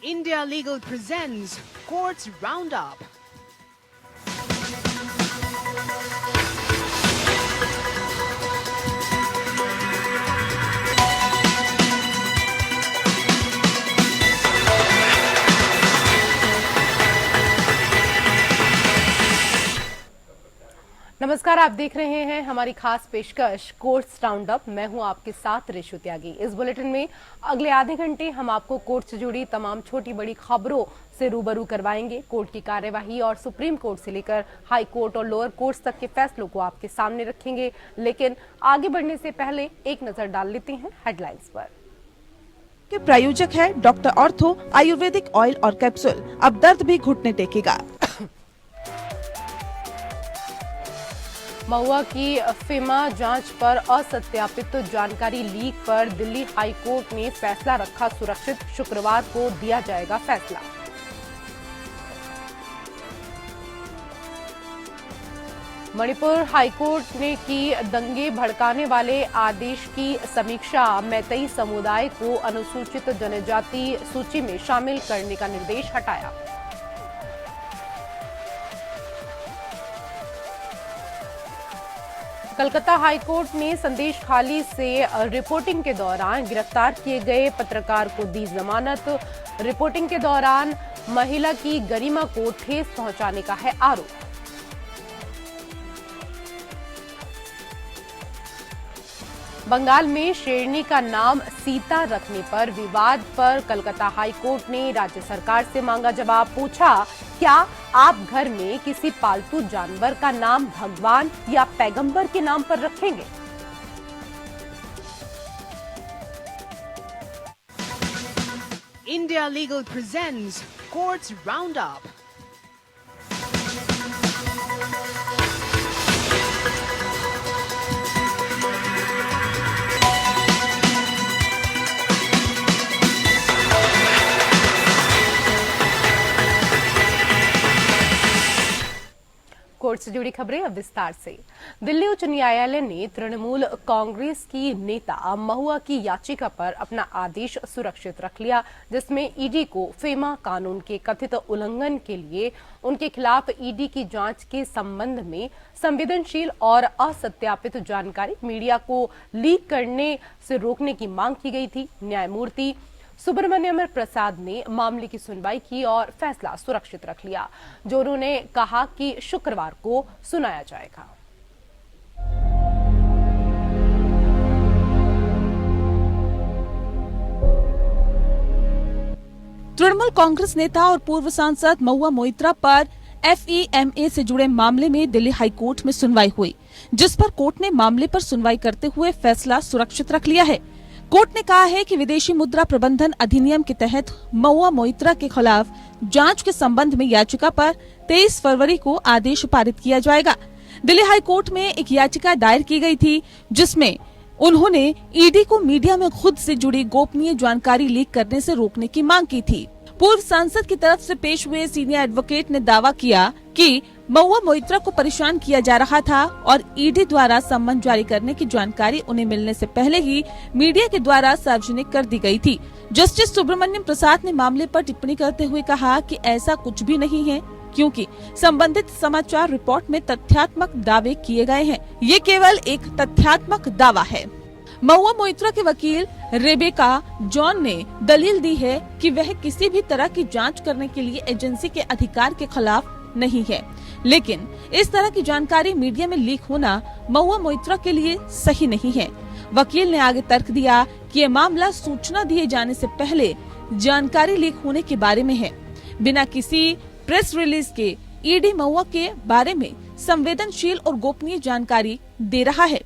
India Legal presents Courts Roundup. नमस्कार, आप देख रहे हैं हमारी खास पेशकश कोर्ट्स राउंड अप। मैं हूं आपके साथ ऋषु त्यागी। इस बुलेटिन में अगले आधे घंटे हम आपको कोर्ट से जुड़ी तमाम छोटी बड़ी खबरों से रूबरू करवाएंगे। कोर्ट की कार्यवाही और सुप्रीम कोर्ट से लेकर हाई कोर्ट और लोअर कोर्ट्स तक के फैसलों को आपके सामने रखेंगे। लेकिन आगे बढ़ने से पहले एक नजर डाल लेते हैं हेडलाइंस पर। के प्रायोजक है डॉक्टर ऑर्थो आयुर्वेदिक ऑयल और कैप्सूल। अब दर्द भी घुटने टेकेगा। महुआ की फेमा जांच पर असत्यापित जानकारी लीक पर दिल्ली हाई कोर्ट ने फैसला रखा सुरक्षित। शुक्रवार को दिया जाएगा फैसला। मणिपुर हाईकोर्ट ने की दंगे भड़काने वाले आदेश की समीक्षा। मैतेई समुदाय को अनुसूचित जनजाति सूची में शामिल करने का निर्देश हटाया। कलकत्ता हाईकोर्ट ने संदेश खाली से रिपोर्टिंग के दौरान गिरफ्तार किए गए पत्रकार को दी जमानत। रिपोर्टिंग के दौरान महिला की गरिमा को ठेस पहुंचाने का है आरोप। बंगाल में शेरनी का नाम सीता रखने पर विवाद पर कलकत्ता हाईकोर्ट ने राज्य सरकार से मांगा जवाब। पूछा, क्या आप घर में किसी पालतू जानवर का नाम भगवान या पैगंबर के नाम पर रखेंगे? India Legal presents Courts Roundup. Court से जुड़ी खबरें अब विस्तार से। दिल्ली उच्च न्यायालय ने तृणमूल कांग्रेस की नेता महुआ की याचिका पर अपना आदेश सुरक्षित रख लिया, जिसमें ईडी को फेमा कानून के कथित उल्लंघन के लिए उनके खिलाफ ईडी की जांच के संबंध में संवेदनशील और असत्यापित जानकारी मीडिया को लीक करने से रोकने की मांग की गई थी। न्यायमूर्ति सुब्रमण्यम प्रसाद ने मामले की सुनवाई की और फैसला सुरक्षित रख लिया, जो उन्होंने कहा कि शुक्रवार को सुनाया जाएगा। तृणमूल कांग्रेस नेता और पूर्व सांसद महुआ मोइत्रा पर FEMA से जुड़े मामले में दिल्ली हाई कोर्ट में सुनवाई हुई, जिस पर कोर्ट ने मामले पर सुनवाई करते हुए फैसला सुरक्षित रख लिया है। कोर्ट ने कहा है कि विदेशी मुद्रा प्रबंधन अधिनियम के तहत महुआ मोइत्रा के खिलाफ जांच के संबंध में याचिका पर 23 फरवरी को आदेश पारित किया जाएगा। दिल्ली हाई कोर्ट में एक याचिका दायर की गई थी, जिसमें उन्होंने ईडी को मीडिया में खुद से जुड़ी गोपनीय जानकारी लीक करने से रोकने की मांग की थी। पूर्व सांसद की तरफ से पेश हुए सीनियर एडवोकेट ने दावा किया कि महुआ मोइत्रा को परेशान किया जा रहा था और ईडी द्वारा सम्मन जारी करने की जानकारी उन्हें मिलने से पहले ही मीडिया के द्वारा सार्वजनिक कर दी गई थी। जस्टिस सुब्रमण्यम प्रसाद ने मामले पर टिप्पणी करते हुए कहा कि ऐसा कुछ भी नहीं है, क्योंकि संबंधित समाचार रिपोर्ट में तथ्यात्मक दावे किए गए हैं। ये केवल एक तथ्यात्मक दावा है। महुआ मोइत्रा के वकील रेबेका जॉन ने दलील दी है कि वह किसी भी तरह की जांच करने के लिए एजेंसी के अधिकार के खिलाफ नहीं है, लेकिन इस तरह की जानकारी मीडिया में लीक होना महुआ मोइत्रा के लिए सही नहीं है। वकील ने आगे तर्क दिया कि यह मामला सूचना दिए जाने से पहले जानकारी लीक होने के बारे में है। बिना किसी प्रेस रिलीज के ईडी महुआ के बारे में संवेदनशील और गोपनीय जानकारी दे रहा है।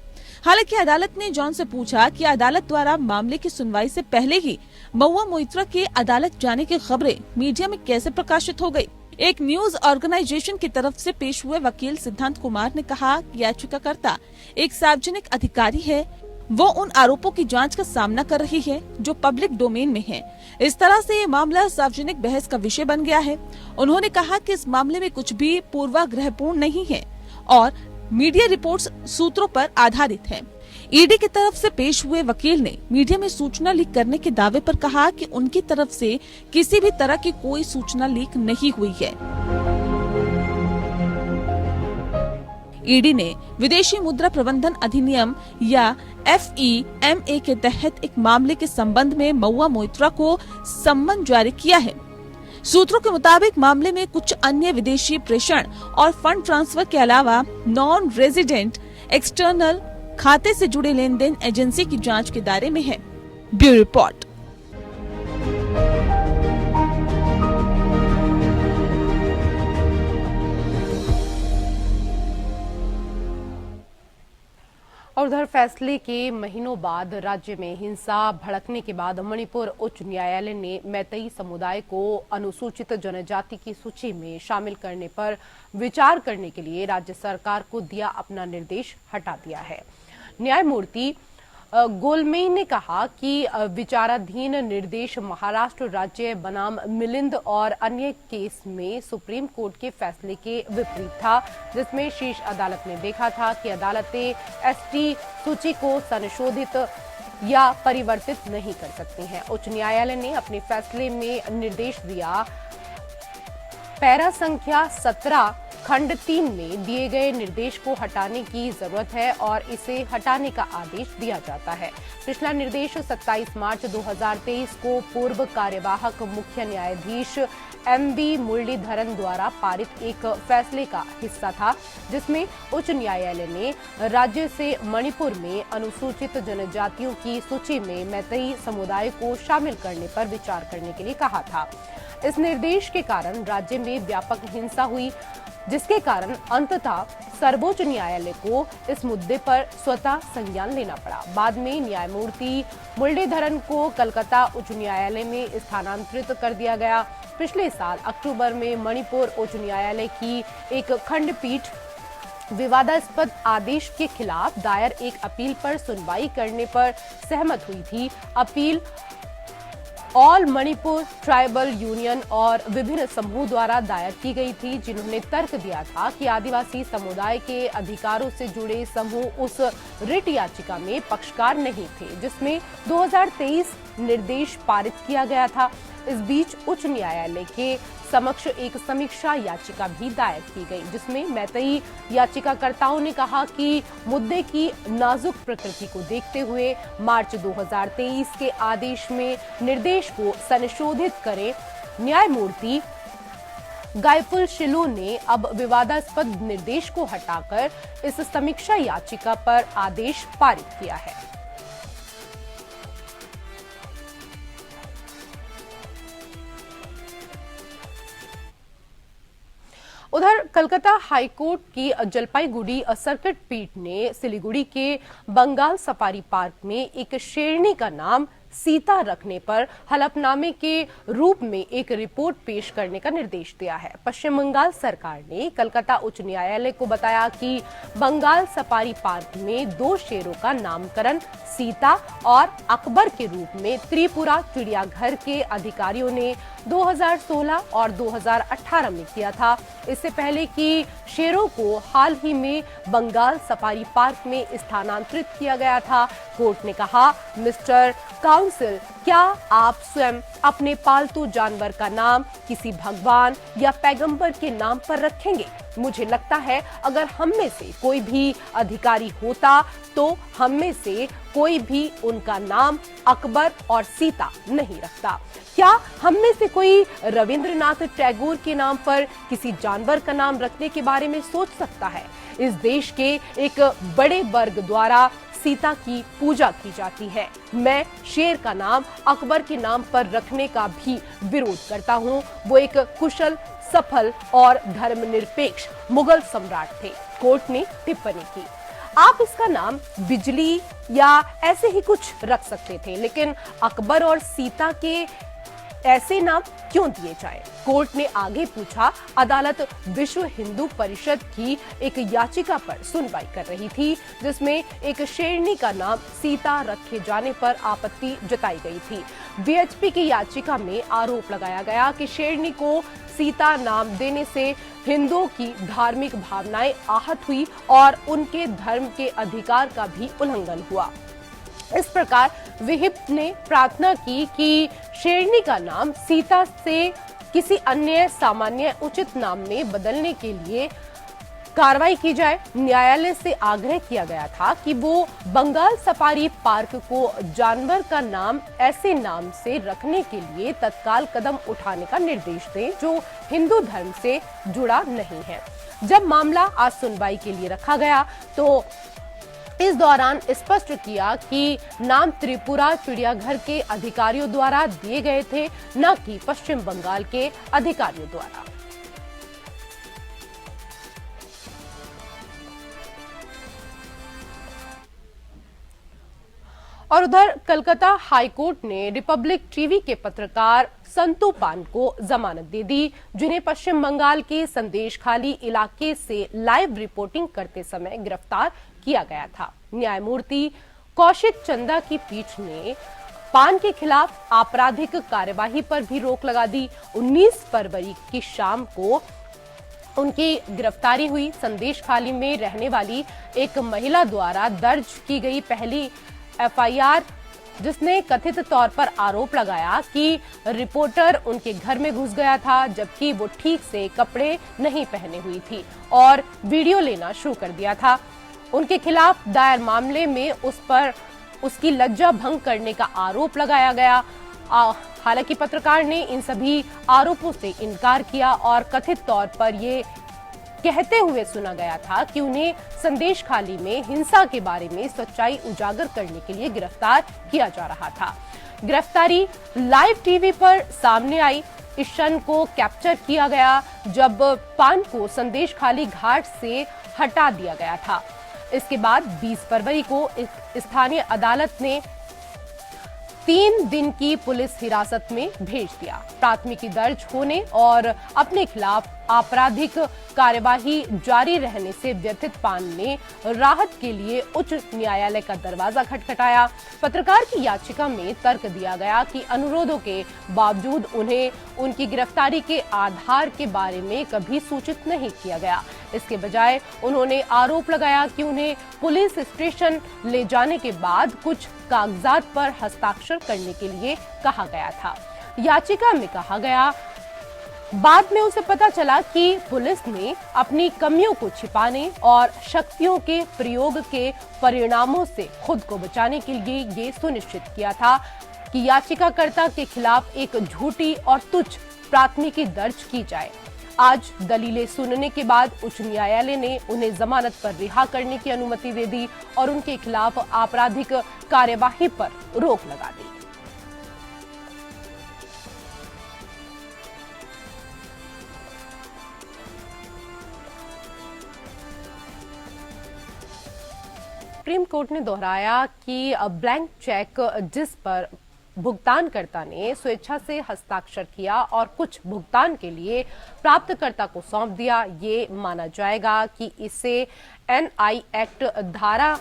हालांकि अदालत ने जॉन से पूछा कि अदालत द्वारा मामले की सुनवाई से पहले ही महुआ मोइत्रा के अदालत जाने की खबरें मीडिया में कैसे प्रकाशित हो गई। एक न्यूज ऑर्गेनाइजेशन की तरफ से पेश हुए वकील सिद्धांत कुमार ने कहा कि याचिकाकर्ता एक सार्वजनिक अधिकारी है। वो उन आरोपों की जांच का सामना कर रही है जो पब्लिक डोमेन में है। इस तरह से ये मामला सार्वजनिक बहस का विषय बन गया है। उन्होंने कहा कि इस मामले में कुछ भी पूर्वाग्रहपूर्ण नहीं है और मीडिया रिपोर्ट्स सूत्रों पर आधारित है। ईडी की तरफ से पेश हुए वकील ने मीडिया में सूचना लीक करने के दावे पर कहा कि उनकी तरफ से किसी भी तरह की कोई सूचना लीक नहीं हुई है। ईडी ने विदेशी मुद्रा प्रबंधन अधिनियम या FEMA के तहत एक मामले के संबंध में महुआ मोइत्रा को सम्मन जारी किया है। सूत्रों के मुताबिक मामले में कुछ अन्य विदेशी प्रेषण और फंड ट्रांसफर के अलावा नॉन रेजिडेंट एक्सटर्नल खाते से जुड़े लेन देन एजेंसी की जांच के दायरे में है। Bureau report. और उधर फैसले के महीनों बाद राज्य में हिंसा भड़कने के बाद मणिपुर उच्च न्यायालय ने मैतेई समुदाय को अनुसूचित जनजाति की सूची में शामिल करने पर विचार करने के लिए राज्य सरकार को दिया अपना निर्देश हटा दिया है। न्यायमूर्ति गोलमेई ने कहा कि विचाराधीन निर्देश महाराष्ट्र राज्य बनाम मिलिंद और अन्य केस में सुप्रीम कोर्ट के फैसले के विपरीत था, जिसमें शीर्ष अदालत ने देखा था कि अदालतें एसटी सूची को संशोधित या परिवर्तित नहीं कर सकती हैं। उच्च न्यायालय ने अपने फैसले में निर्देश दिया पैरा संख्या 17 खंड 3 में दिए गए निर्देश को हटाने की जरूरत है और इसे हटाने का आदेश दिया जाता है। पिछला निर्देश 27 मार्च 2023 को पूर्व कार्यवाहक मुख्य न्यायाधीश MB मुरलीधरन द्वारा पारित एक फैसले का हिस्सा था, जिसमें उच्च न्यायालय ने राज्य से मणिपुर में अनुसूचित जनजातियों की सूची में मैतेई समुदाय को शामिल करने पर विचार करने के लिए कहा था। इस निर्देश के कारण राज्य में व्यापक हिंसा हुई, जिसके कारण अंततः सर्वोच्च न्यायालय को इस मुद्दे पर स्वतः संज्ञान लेना पड़ा। बाद में न्यायमूर्ति मुरलीधरन को कलकत्ता उच्च न्यायालय में स्थानांतरित कर दिया गया। पिछले साल अक्टूबर में मणिपुर उच्च न्यायालय की एक खंडपीठ विवादास्पद आदेश के खिलाफ दायर एक अपील पर सुनवाई करने पर सहमत हुई थी। Appeal all Manipur tribal union और विभिन्न समूह द्वारा दायर की गई थी, जिन्होंने तर्क दिया था कि आदिवासी समुदाय के अधिकारों से जुड़े समूह उस रिट याचिका में पक्षकार नहीं थे, जिसमें 2023 निर्देश पारित किया गया था। इस बीच उच्च न्यायालय के समक्ष एक समीक्षा याचिका भी दायर की गई, जिसमें मैतेई याचिकाकर्ताओं ने कहा कि मुद्दे की नाजुक प्रकृति को देखते हुए मार्च 2023 के आदेश में निर्देश को संशोधित करें। न्यायमूर्ति गायपुल शिलू ने अब विवादास्पद निर्देश को हटाकर इस समीक्षा याचिका पर आदेश पारित किया है। उधर कलकत्ता हाईकोर्ट की जलपाईगुड़ी सर्किट पीठ ने सिलीगुड़ी के बंगाल सफारी पार्क में एक शेरनी का नाम सीता रखने पर हलफनामे के रूप में एक रिपोर्ट पेश करने का निर्देश दिया है। पश्चिम बंगाल सरकार ने कलकत्ता उच्च न्यायालय को बताया कि बंगाल सफारी पार्क में 2 शेरों का नामकरण सीता और अकबर के रूप में त्रिपुरा चिड़ियाघर के अधिकारियों ने 2016 और 2018 में किया था। इससे पहले कि शेरों को हाल ही में बंगाल सफारी पार्क में स्थानांतरित किया गया था, कोर्ट ने कहा, मिस्टर काउंसिल, क्या आप स्वयं अपने पालतू जानवर का नाम किसी भगवान या पैगंबर के नाम पर रखेंगे? मुझे लगता है अगर हम में से कोई भी अधिकारी होता तो हम में से कोई भी उनका नाम अकबर और सीता नहीं रखता। क्या हम में से कोई रविंद्रनाथ टैगोर के नाम पर किसी जानवर का नाम रखने के बारे में सोच सकता है? इस देश के एक बड़े वर्ग द्वारा सीता की पूजा की जाती है। मैं शेर का नाम अकबर के नाम पर रखने का भी विरोध करता हूँ। वो एक कुशल, सफल और धर्मनिरपेक्ष मुगल सम्राट थे, कोर्ट ने टिप्पणी की। आप इसका नाम बिजली या ऐसे ही कुछ रख सकते थे, लेकिन अकबर और सीता के ऐसे नाम क्यों दिए जाए। कोर्ट ने आगे पूछा, अदालत विश्व हिंदू परिषद की एक याचिका पर सुनवाई कर रही थी जिसमें एक शेरनी का नाम सीता रखे जाने पर आपत्ति जताई गई थी। वीएचपी की याचिका में आरोप लगाया गया कि शेरनी को सीता नाम देने से हिंदुओं की धार्मिक भावनाएं आहत हुई और उनके धर्म के अधिकार का भी उल्लंघन हुआ। इस प्रकार विहिप ने प्रार्थना की कि शेरनी का नाम सीता से किसी अन्य सामान्य उचित नाम में बदलने के लिए कार्रवाई की जाए। न्यायालय से आग्रह किया गया था कि वो बंगाल सफारी पार्क को जानवर का नाम ऐसे नाम से रखने के लिए तत्काल कदम उठाने का निर्देश दें जो हिंदू धर्म से जुड़ा नहीं है। जब मामला आज सुनवाई के लिए रखा गया तो इस दौरान स्पष्ट किया कि नाम त्रिपुरा चिड़ियाघर के अधिकारियों द्वारा दिए गए थे, न कि पश्चिम बंगाल के अधिकारियों द्वारा। और उधर कलकत्ता हाईकोर्ट ने रिपब्लिक टीवी के पत्रकार संतू पान को जमानत दे दी, जिन्हें पश्चिम बंगाल के संदेशखाली इलाके से लाइव रिपोर्टिंग करते समय गिरफ्तार किया गया था। न्यायमूर्ति कौशिक चंदा की पीठ ने पान के खिलाफ आपराधिक कार्यवाही पर भी रोक लगा दी। 19 फरवरी की शाम को उनकी गिरफ्तारी हुई। संदेशखाली में रहने वाली एक महिला द्वारा दर्ज की गई पहली एफआईआर, जिसने कथित तौर पर आरोप लगाया कि रिपोर्टर उनके घर में घुस गया था जबकि वो ठीक से कपड़े नहीं पहने हुई थी और वीडियो लेना शुरू कर दिया था। उनके खिलाफ दायर मामले में उस पर उसकी लज्जा भंग करने का आरोप लगाया गया। हालांकि पत्रकार ने इन सभी आरोपों से इनकार किया और कथित तौर पर ये कहते हुए सुना गया था कि उन्हें संदेशखाली में हिंसा के बारे में सच्चाई उजागर करने के लिए गिरफ्तार किया जा रहा था। गिरफ्तारी लाइव टीवी पर सामने आई। इस क्षण को कैप्चर किया गया जब पान को संदेशखाली घाट से हटा दिया गया था। इसके बाद 20 फरवरी को स्थानीय अदालत ने 3 दिन की पुलिस हिरासत में भेज दिया। प्राथमिकी दर्ज होने और अपने खिलाफ आपराधिक कार्यवाही जारी रहने से व्यथित पान ने राहत के लिए उच्च न्यायालय का दरवाजा खटखटाया। पत्रकार की याचिका में तर्क दिया गया कि अनुरोधों के बावजूद उन्हें उनकी गिरफ्तारी के आधार के बारे में कभी सूचित नहीं किया गया। इसके बजाय उन्होंने आरोप लगाया कि उन्हें पुलिस स्टेशन ले जाने के बाद कुछ कागजात पर हस्ताक्षर करने के लिए कहा गया था। याचिका में कहा गया, बाद में उसे पता चला कि पुलिस ने अपनी कमियों को छिपाने और शक्तियों के प्रयोग के परिणामों से खुद को बचाने के लिए ये सुनिश्चित किया था कि याचिकाकर्ता के खिलाफ एक झूठी और तुच्छ प्राथमिकी दर्ज की जाए। आज दलीलें सुनने के बाद उच्च न्यायालय ने उन्हें जमानत पर रिहा करने की अनुमति दे दी और उनके खिलाफ आपराधिक कार्यवाही पर रोक लगा दी। सुप्रीम कोर्ट ने दोहराया कि ब्लैंक चेक जिस पर भुगतानकर्ता ने स्वेच्छा से हस्ताक्षर किया और कुछ भुगतान के लिए प्राप्तकर्ता को सौंप दिया, ये माना जाएगा कि इसे एनआई एक्ट धारा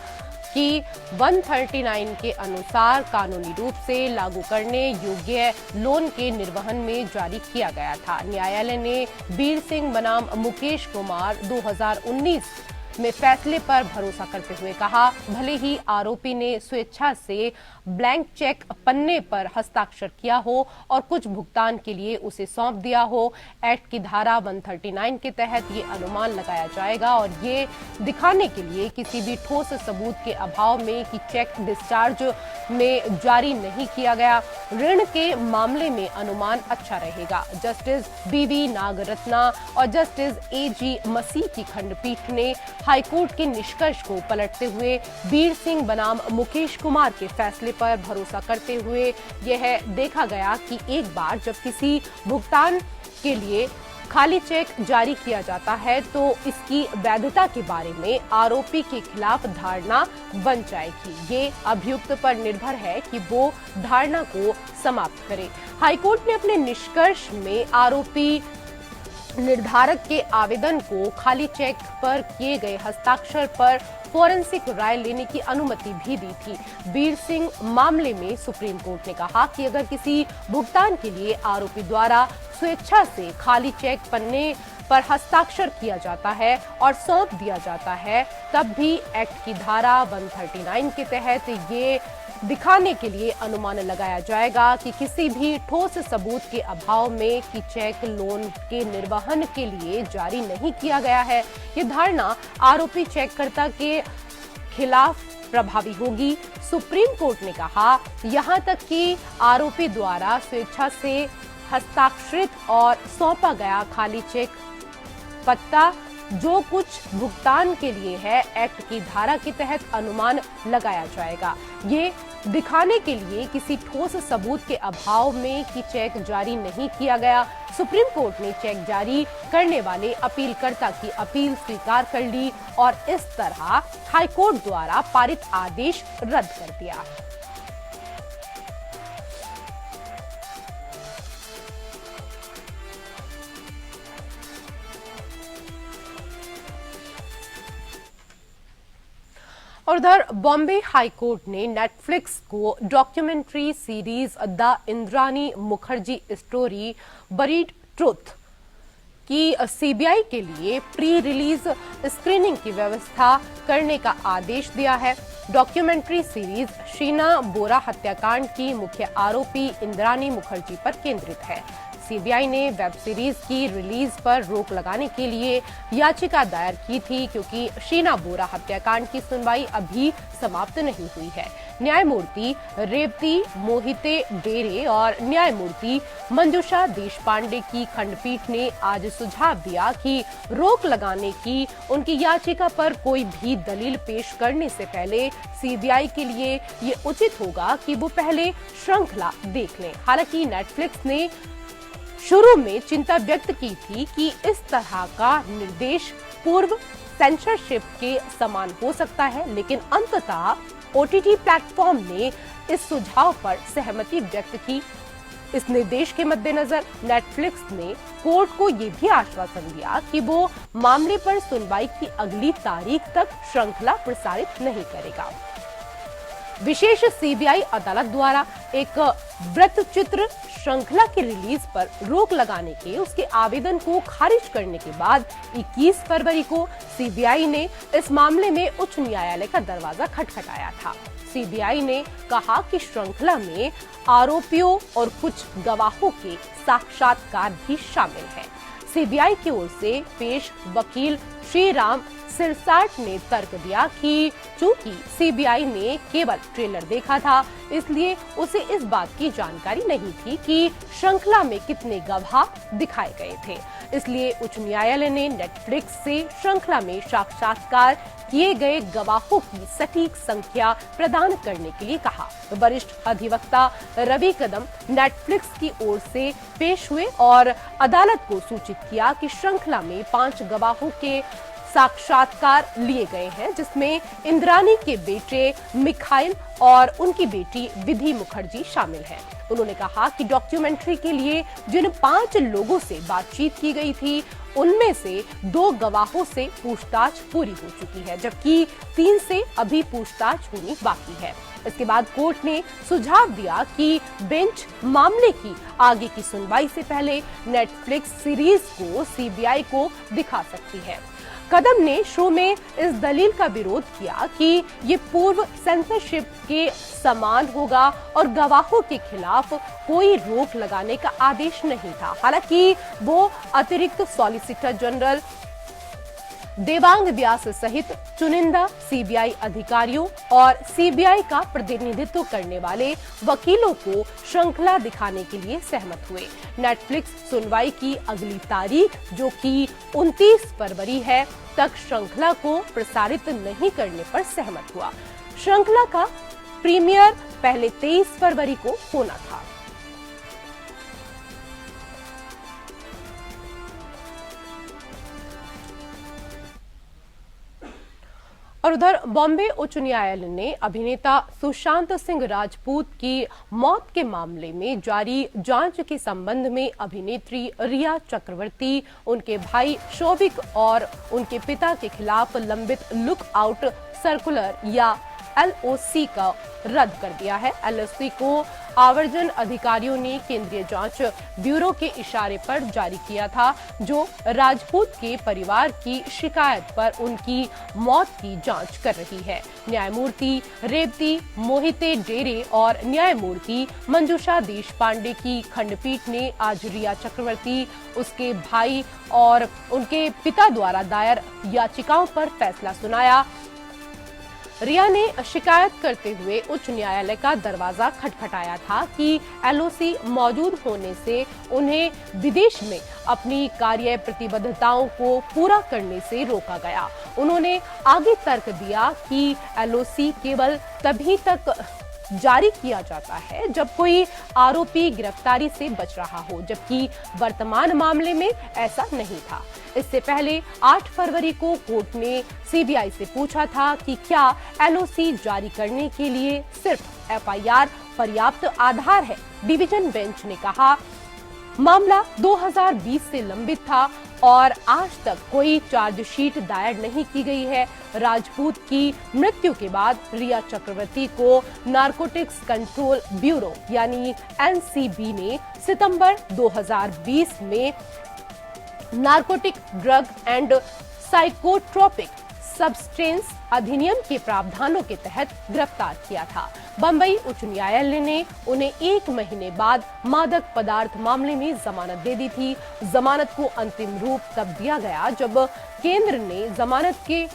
की 139 के अनुसार कानूनी रूप से लागू करने योग्य लोन के निर्वहन में जारी किया गया था। न्यायालय ने बीर सिंह बनाम मुकेश कुमार 2019 में फैसले पर भरोसा करते हुए कहा, भले ही आरोपी ने स्वेच्छा से ब्लैंक चेक पन्ने पर हस्ताक्षर किया हो और कुछ भुगतान के लिए उसे सौंप दिया हो, एक्ट की धारा 139 के तहत ये अनुमान लगाया जाएगा और ये दिखाने के लिए किसी भी ठोस सबूत के अभाव में कि चेक डिस्चार्ज में जारी नहीं किया गया। ऋण के मामले में अनुमान अच्छा रहेगा। जस्टिस बीवी नागरत्ना और जस्टिस एजी मसीह की खंडपीठ ने हाईकोर्ट के निष्कर्ष को पलटते हुए बीर सिंह बनाम मुकेश कुमार के फैसले पर भरोसा करते हुए यह देखा गया कि एक बार जब किसी भुगतान के लिए खाली चेक जारी किया जाता है तो इसकी वैधता के बारे में आरोपी के खिलाफ धारणा बन जाएगी। ये अभियुक्त पर निर्भर है कि वो धारणा को समाप्त करे। हाईकोर्ट ने अपने निष्कर्ष में आरोपी निर्धारक के आवेदन को खाली चेक पर किए गए हस्ताक्षर पर फोरेंसिक राय लेने की अनुमति भी दी थी। वीर सिंह मामले में सुप्रीम कोर्ट ने कहा कि अगर किसी भुगतान के लिए आरोपी द्वारा स्वेच्छा से खाली चेक पन्ने पर हस्ताक्षर किया जाता है और सौंप दिया जाता है, तब भी एक्ट की धारा 139 के तहत ये दिखाने के लिए अनुमान लगाया जाएगा कि किसी भी ठोस सबूत के अभाव में कि चेक लोन के निर्वहन के लिए जारी नहीं किया गया है। ये धारणा आरोपी चेककर्ता के खिलाफ प्रभावी होगी। सुप्रीम कोर्ट ने कहा, यहां तक कि आरोपी द्वारा स्वेच्छा से हस्ताक्षरित और सौंपा गया खाली चेक पत्ता जो कुछ भुगतान के लिए है, एक्ट की धारा के तहत अनुमान लगाया जाएगा। ये दिखाने के लिए किसी ठोस सबूत के अभाव में कि चेक जारी नहीं किया गया। सुप्रीम कोर्ट ने चेक जारी करने वाले अपीलकर्ता की अपील स्वीकार कर ली और इस तरह हाईकोर्ट द्वारा पारित आदेश रद्द कर दिया। और उधर बॉम्बे हाई कोर्ट ने नेटफ्लिक्स को documentary series the Indrani Mukherjee story buried truth की सीबीआई के लिए प्री रिलीज स्क्रीनिंग की व्यवस्था करने का आदेश दिया है। डॉक्यूमेंट्री सीरीज शीना बोरा हत्याकांड की मुख्य आरोपी इंद्रानी मुखर्जी पर केंद्रित है। सीबीआई ने वेब सीरीज की रिलीज पर रोक लगाने के लिए याचिका दायर की थी क्योंकि शीना बोरा हत्याकांड की सुनवाई अभी समाप्त नहीं हुई है। न्यायमूर्ति रेवती मोहिते डेरे और न्यायमूर्ति मंजुषा देशपांडे की खंडपीठ ने आज सुझाव दिया कि रोक लगाने की उनकी याचिका पर कोई भी दलील पेश करने से पहले सीबीआई के लिए ये उचित होगा कि वो पहले श्रृंखला देख लें। हालांकि नेटफ्लिक्स ने शुरू में चिंता व्यक्त की थी कि इस तरह का निर्देश पूर्व सेंसरशिप के समान हो सकता है, लेकिन अंततः ओटीटी प्लेटफॉर्म ने इस सुझाव पर सहमति व्यक्त की। इस निर्देश के मद्देनजर नेटफ्लिक्स ने कोर्ट को ये भी आश्वासन दिया कि वो मामले पर सुनवाई की अगली तारीख तक श्रृंखला प्रसारित नहीं करेगा। विशेष सीबीआई अदालत द्वारा एक वृत्तचित्र श्रृंखला की रिलीज पर रोक लगाने के उसके आवेदन को खारिज करने के बाद 21 फरवरी को सीबीआई ने इस मामले में उच्च न्यायालय का दरवाजा खटखटाया था। सीबीआई ने कहा कि श्रृंखला में आरोपियों और कुछ गवाहों के साक्षात्कार भी शामिल हैं। सीबीआई की ओर से पेश वकील श्रीराम सिरसाट ने तर्क दिया कि चूंकि सीबीआई ने केवल ट्रेलर देखा था, इसलिए उसे इस बात की जानकारी नहीं थी कि श्रृंखला में कितने गवाह दिखाए गए थे। इसलिए उच्च न्यायालय ने नेटफ्लिक्स से श्रृंखला में साक्षात्कार किए गए गवाहों की सटीक संख्या प्रदान करने के लिए कहा। वरिष्ठ अधिवक्ता रवि कदम नेटफ्लिक्स की ओर से पेश हुए और अदालत को सूचित किया कि श्रृंखला में 5 गवाहों के साक्षात्कार लिए गए हैं, जिसमें इंद्रानी के बेटे मिखाइल और उनकी बेटी विधि मुखर्जी शामिल हैं। उन्होंने कहा कि डॉक्यूमेंट्री के लिए जिन 5 लोगों से बातचीत की गई थी, उनमें से 2 गवाहों से पूछताछ पूरी हो चुकी है, जबकि 3 से अभी पूछताछ होनी बाकी है। इसके बाद कोर्ट ने सुझाव दिया कि बेंच मामले की आगे की सुनवाई से पहले नेटफ्लिक्स सीरीज को सीबीआई को दिखा सकती है। कदम ने शो में इस दलील का विरोध किया कि ये पूर्व सेंसरशिप के समान होगा और गवाहों के खिलाफ कोई रोक लगाने का आदेश नहीं था। हालांकि वो अतिरिक्त सॉलिसिटर जनरल देवांग व्यास सहित चुनिंदा सीबीआई अधिकारियों और सीबीआई का प्रतिनिधित्व करने वाले वकीलों को श्रृंखला दिखाने के लिए सहमत हुए। नेटफ्लिक्स सुनवाई की अगली तारीख, जो कि 29 फरवरी है, तक श्रृंखला को प्रसारित नहीं करने पर सहमत हुआ। श्रृंखला का प्रीमियर पहले 23 फरवरी को होना था। और उधर बॉम्बे उच्च न्यायालय ने अभिनेता सुशांत सिंह राजपूत की मौत के मामले में जारी जांच के संबंध में अभिनेत्री रिया चक्रवर्ती, उनके भाई शोभिक और उनके पिता के खिलाफ लंबित लुक आउट सर्कुलर या LOC का रद्द कर दिया है। LOC को आवर्जन अधिकारियों ने केंद्रीय जांच ब्यूरो के इशारे पर जारी किया था, जो राजपूत के परिवार की शिकायत पर उनकी मौत की जांच कर रही है। न्यायमूर्ति रेवती मोहिते डेरे और न्यायमूर्ति मंजूषा देशपांडे की खंडपीठ ने आज रिया चक्रवर्ती, उसके भाई और उनके पिता द्वारा दायर याचिकाओं पर फैसला सुनाया। रिया ने शिकायत करते हुए उच्च न्यायालय का दरवाजा खटखटाया था कि LOC मौजूद होने से उन्हें विदेश में अपनी कार्य प्रतिबद्धताओं को पूरा करने से रोका गया। उन्होंने आगे तर्क दिया कि LOC केवल तभी तक जारी किया जाता है जब कोई आरोपी गिरफ्तारी से बच रहा हो, जबकि वर्तमान मामले में ऐसा नहीं था। इससे पहले 8 फरवरी को कोर्ट ने CBI से पूछा था कि क्या LOC जारी करने के लिए सिर्फ FIR पर्याप्त आधार है। डिवीजन बेंच ने कहा मामला 2020 से लंबित था और आज तक कोई चार्जशीट दायर नहीं की गई है। राजपूत की मृत्यु के बाद रिया चक्रवर्ती को नारकोटिक्स कंट्रोल ब्यूरो यानी NCB ने सितंबर 2020 में narcotic drug and psychotropic substance अधिनियम के प्रावधानों के तहत गिरफ्तार किया था। बंबई उच्च न्यायालय ने उन्हें 1 महीने बाद मादक पदार्थ मामले में जमानत दे दी थी। जमानत को अंतिम रूप तब दिया गया जब केंद्र ने जमानत के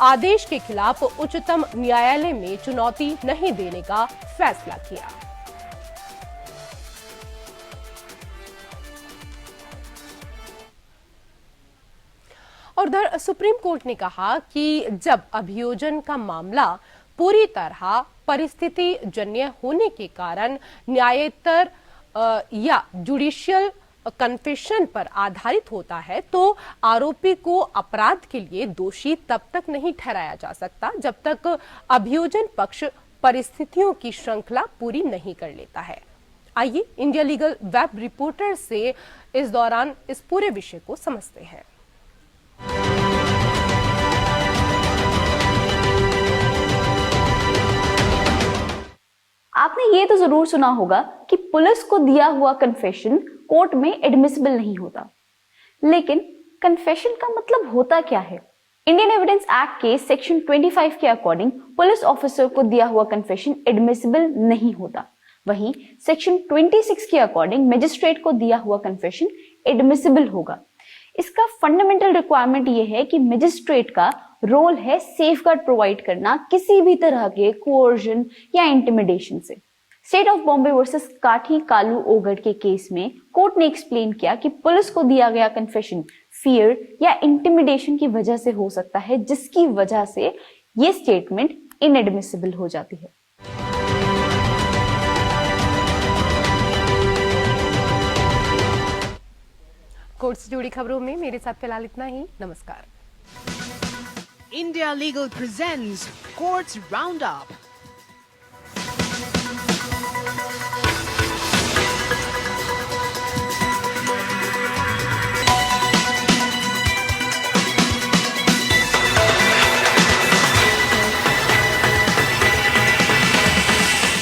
आदेश के खिलाफ उच्चतम न्यायालय में चुनौती नहीं देने का फैसला किया। और उधर सुप्रीम कोर्ट ने कहा कि जब अभियोजन का मामला पूरी तरह परिस्थिति जन्य होने के कारण न्यायेतर या जुडिशियल कन्फेशन पर आधारित होता है, तो आरोपी को अपराध के लिए दोषी तब तक नहीं ठहराया जा सकता जब तक अभियोजन पक्ष परिस्थितियों की श्रृंखला पूरी नहीं कर लेता है। आइए इंडिया लीगल वेब रिपोर्टर से इस दौरान इस पूरे विषय को समझते हैं। आपने ये तो जरूर सुना होगा कि पुलिस को दिया हुआ कन्फेशन कोर्ट में एडमिसिबल नहीं होता, लेकिन कन्फेशन का मतलब होता क्या है? इंडियन एविडेंस एक्ट के सेक्शन 25 के अकॉर्डिंग पुलिस ऑफिसर को दिया हुआ कन्फेशन एडमिसिबल नहीं होता। वहीं सेक्शन 26 के अकॉर्डिंग मजिस्ट्रेट को दिया हुआ कन्फेशन एडमिसिबल होगा। इसका फंडामेंटल रिक्वायरमेंट ये है कि मजिस्ट्रेट का रोल है सेफगार्ड प्रोवाइड करना किसी भी तरह के कोर्जन या इंटिमिडेशन से। स्टेट ऑफ बॉम्बे वर्सेस काठी कालू ओगड़ के केस में कोर्ट ने एक्सप्लेन किया कि पुलिस को दिया गया कन्फेशन फियर या इंटिमिडेशन की वजह से हो सकता है, जिसकी वजह से ये स्टेटमेंट इनएडमिसिबल हो जाती है। कोर्ट से जुड़ी खबरों में मेरे साथ फिलहाल इतना ही। नमस्कार। India Legal presents Courts Roundup.